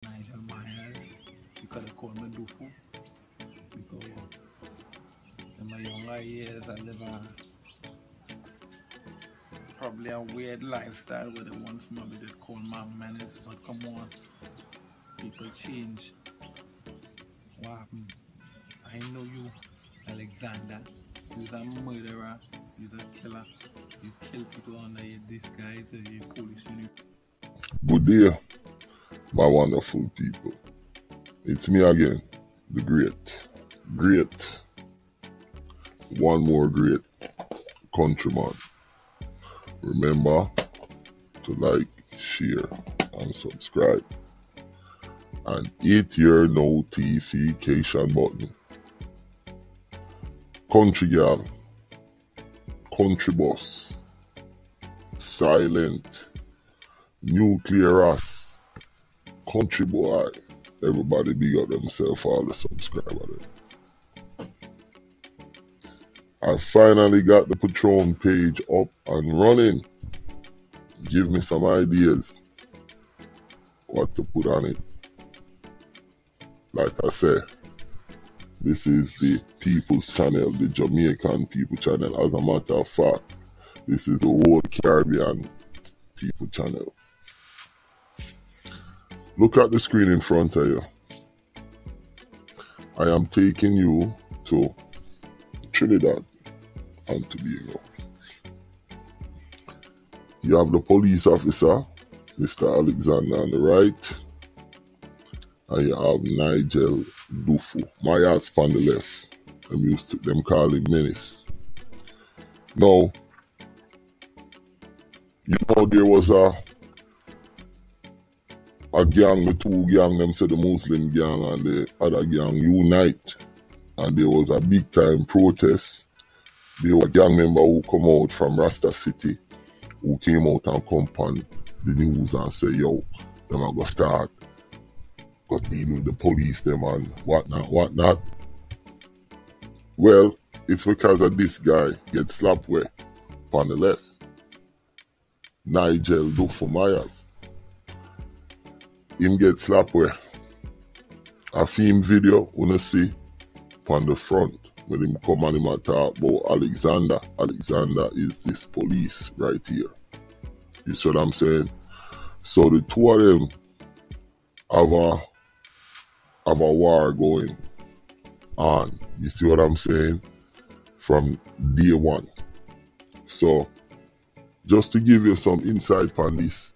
Nigel Myers. You could have called me Dufu. Because in my younger years, I live probably a weird lifestyle where they once maybe they call my menace, but come on, people change. What happened? I know you, Alexander. You're a murderer. You're a killer. You kill people under your disguise as your police uniform. Good day, my wonderful people. It's me again, the great, one more great countryman. Remember to like, share, and subscribe. And hit your notification button. Country girl, country boss, silent, nuclear ass, country boy. Everybody big up themselves, all the subscribers. I finally got the Patreon page up and running. Give me some ideas what to put on it. Like I said, this is the People's Channel, the Jamaican People Channel. As a matter of fact, this is the whole Caribbean People Channel. Look at the screen in front of you. I am taking you to Trinidad and Tobago. You have the police officer, Mr. Alexander, on the right. And you have Nigel Dufu, Myers on the left. Them call him Menace. Now, you know there was a gang, the two gang, them said the Muslim gang and the other gang unite. And there was a big time protest. There were gang member who come out from Rasta City, who came out and come on the news and say, yo, them are going to start got deal with the police them and whatnot. Well, it's because of this guy get slapped with on the left. Nigel Dufu Myers. Him get slapped with a film video wanna see on the front when him come and him talk about Alexander. Alexander is this police right here. You see what I'm saying? So the two of them have a war going on. You see what I'm saying? From day one. So, just to give you some insight on this,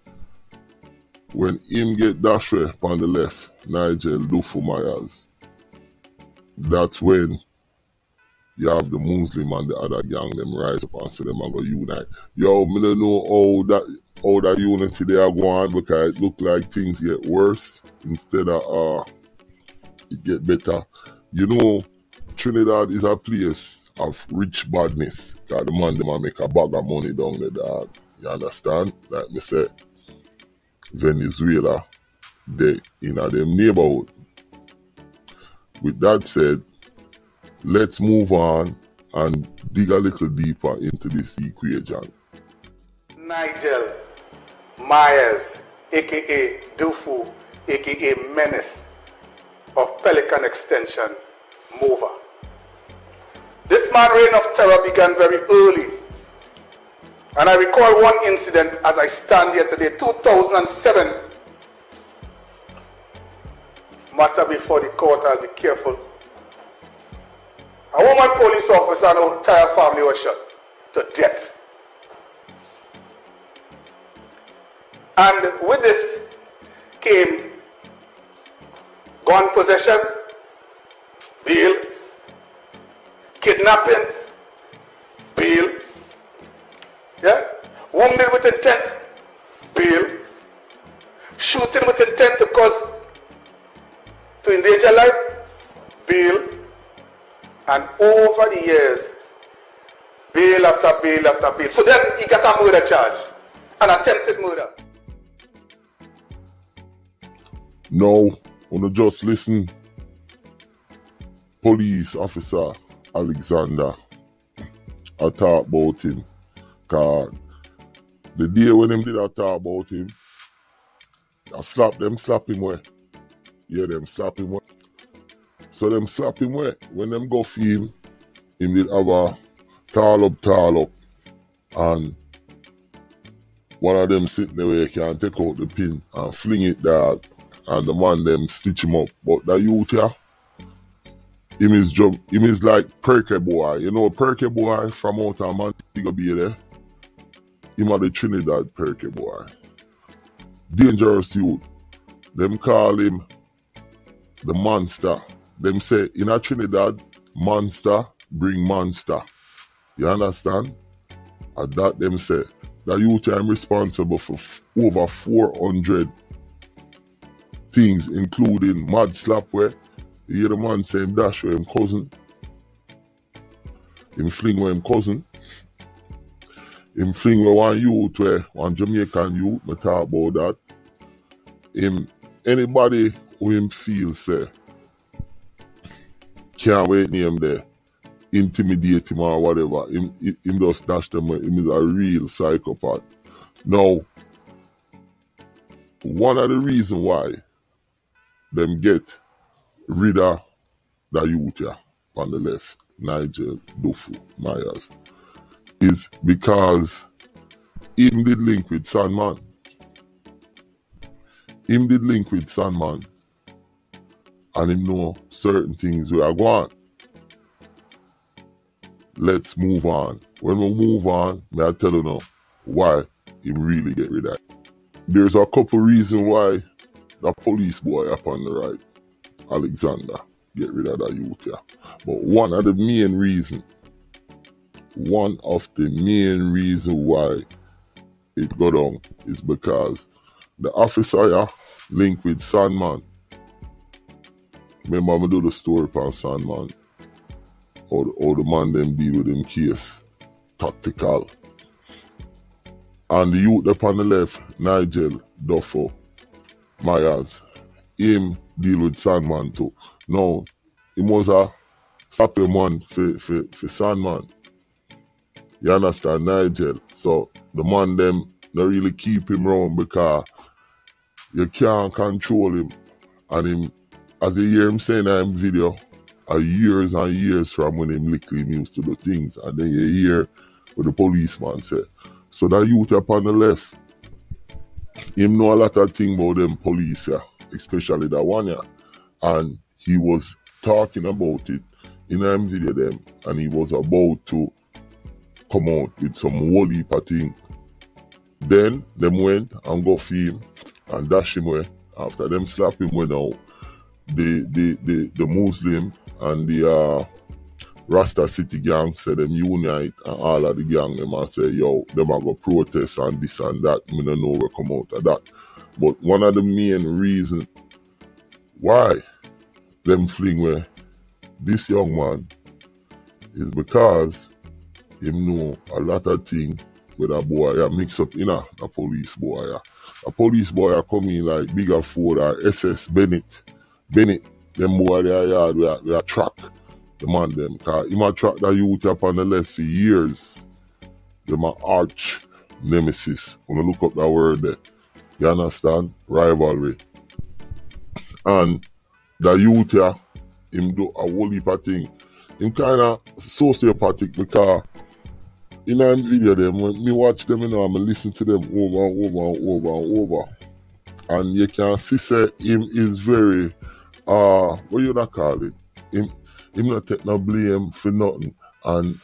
when him get Dashre on the left, Nigel Dufu Myers, that's when you have the Muslim and the other gang them rise up and say them and go unite. Yo, me don't know how that unity they are going because it look like things get worse instead of it get better. You know, Trinidad is a place of rich badness. Cause the man them make a bag of money down the dog. You understand? Like me say, Venezuela, they in a them neighborhood. With that said, let's move on and dig a little deeper into this equation. Nigel Myers, aka Dufu, aka Menace of Pelican Extension, Mover. This man's reign of terror began very early. And I recall one incident as I stand here today, 2007. Matter before the court, I'll be careful. A woman police officer and her entire family was shot to death. And with this came gun possession, bail, kidnapping, bail, wounded with intent, bail, shooting with intent to endanger life, bail, and over the years, bail after bail after bail. So then he got a murder charge, an attempted murder. Now, wanna just listen. Police officer Alexander, I talk about him. Cause the day when him did I talk about him, I slap him away. Yeah, them slap him. So them slap him where? When them go for him did have a tall up. And one of them sitting there where you can take out the pin and fling it there. And the man them stitch him up. But the youth here, him is like Perky boy. You know Perky boy from out of Montego Bay there? Him are the Trinidad Perky boy. Dangerous youth. Them call him the monster. Them say in a Trinidad, monster bring monster. You understand? And that them say that youth I'm responsible for over 400 things, including mad slap where you hear the man saying dash with him cousin. Him fling with him cousin. Him fling with one youth where one Jamaican youth, me talk about that. Him anybody who him feel say can't wait near him there, intimidate him or whatever, him just dash them with him is a real psychopath. Now, one of the reasons why them get rid of the youth here on the left, Nigel Dufu Myers, is because him did link with Sandman. Him did link with Sandman. And him know certain things we are going. Let's move on. When we move on, may I tell you now why him really get rid of it. There's a couple reasons why the police boy up on the right, Alexander, get rid of that youth here. But one of the main reasons why it go down is because the officer here linked with Sandman. Remember I do the story on Sandman. How the man them deal with him case. Tactical. And the youth up on the left, Nigel Duffo Myers, him deal with Sandman too. Now, him was a slappy man for Sandman. You understand, Nigel? So the man them don't really keep him around because you can't control him. And him, as you hear him saying in him video, are years and years from when him lickly used to do things. And then you hear what the policeman say. So that youth up on the left, him know a lot of things about them police here, especially that one here. And he was talking about it in him video them, and he was about to come out with some whole heap of thing. Then them went and go for him and dash him away. After them slap him away now, the Muslim and the Rasta City gang say them unite, and all of the gang them and say, yo, them a go protest and this and that. Me don't know where come out of that. But one of the main reasons why them fling where this young man is because him know a lot of things with a boy mix up in a police boy. A police boy come in like Bigger Ford or SS Bennett, them boy there yard we are track the man them. Cause him a track that youth up on the left for years. Them a arch nemesis. When you look up that word there, you understand? Rivalry. And the youth here, him do a whole heap of thing. Him kinda sociopathic because in a video them, when me watch them, you know, I'm listen to them over. And you can see say him is very what you not call it? Him not take no blame for nothing. And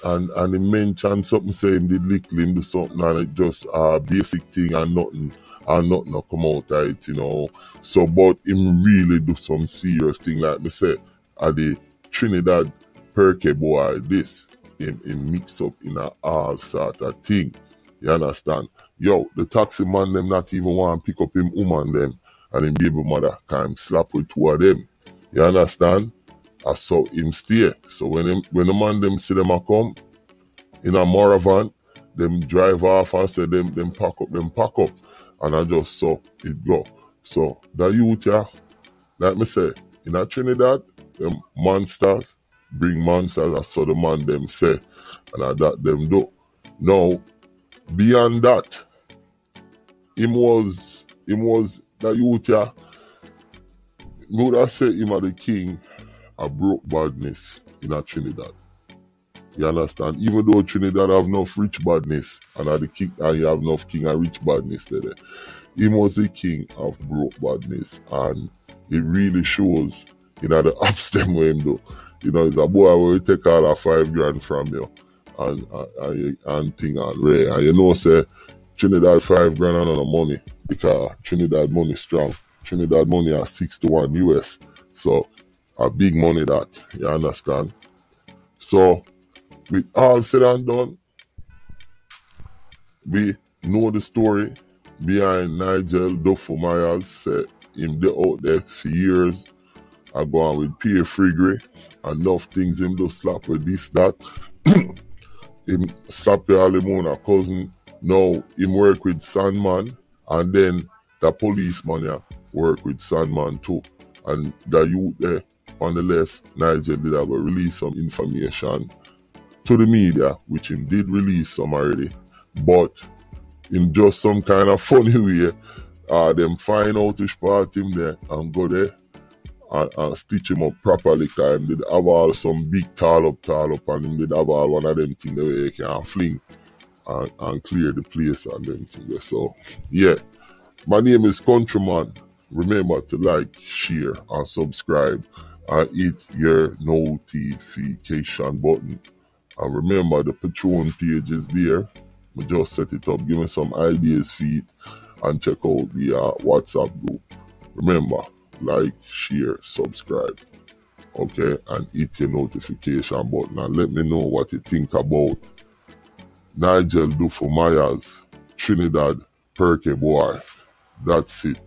he mentioned something say him did little him do something and it just basic thing and nothing no come out of it, you know. So but him really do some serious thing like me say at the Trinidad Perky boy this. Him mix up in a all sort of thing. You understand? Yo, the taxi man them not even want to pick up him woman them and him baby mother can slap with two of them. You understand? I saw him stay. So when the man them see them a come in a Moravan, them drive off and say them pack up. And I just saw it go. So the youth here, like me say, in a Trinidad, them monsters bring monsters, I saw the man them say, and I that them do. Now, beyond that, him was the youth here, would have said him are the king of broke badness in a Trinidad. You understand? Even though Trinidad have enough rich badness and are the king, and you have enough king and rich badness there. He was the king of broke badness, and it really shows, the ups them way him do. It's a boy who will take all that $5 grand from you and thing and Ray. And say Trinidad $5 grand and no money because Trinidad money strong. Trinidad money are 6 to 1 US. So a big money that, you understand? So with all said and done, we know the story behind Nigel Duffo Myers. Say him they out there for years. I go on with Pierre Frigre. Enough things him do slap with this, that. Him slap the Alimona cousin. Now him work with Sandman. And then the policeman work with Sandman too. And the youth there on the left, Nigel did have a release some information to the media, which him did release some already. But in just some kind of funny way, them find out which part him there and go there and stitch him up properly, because him did have all some big tall up, and him did have all one of them things the way he can fling and clear the place and them things there. So, yeah. My name is Countryman. Remember to like, share, and subscribe, and hit your notification button. And remember, the Patreon page is there. We just set it up, give me some ideas feed, and check out the WhatsApp group. Remember, like, share, subscribe, okay, and hit your notification button, and let me know what you think about Nigel Duffo Myers, Trinidad Perky boy. That's it.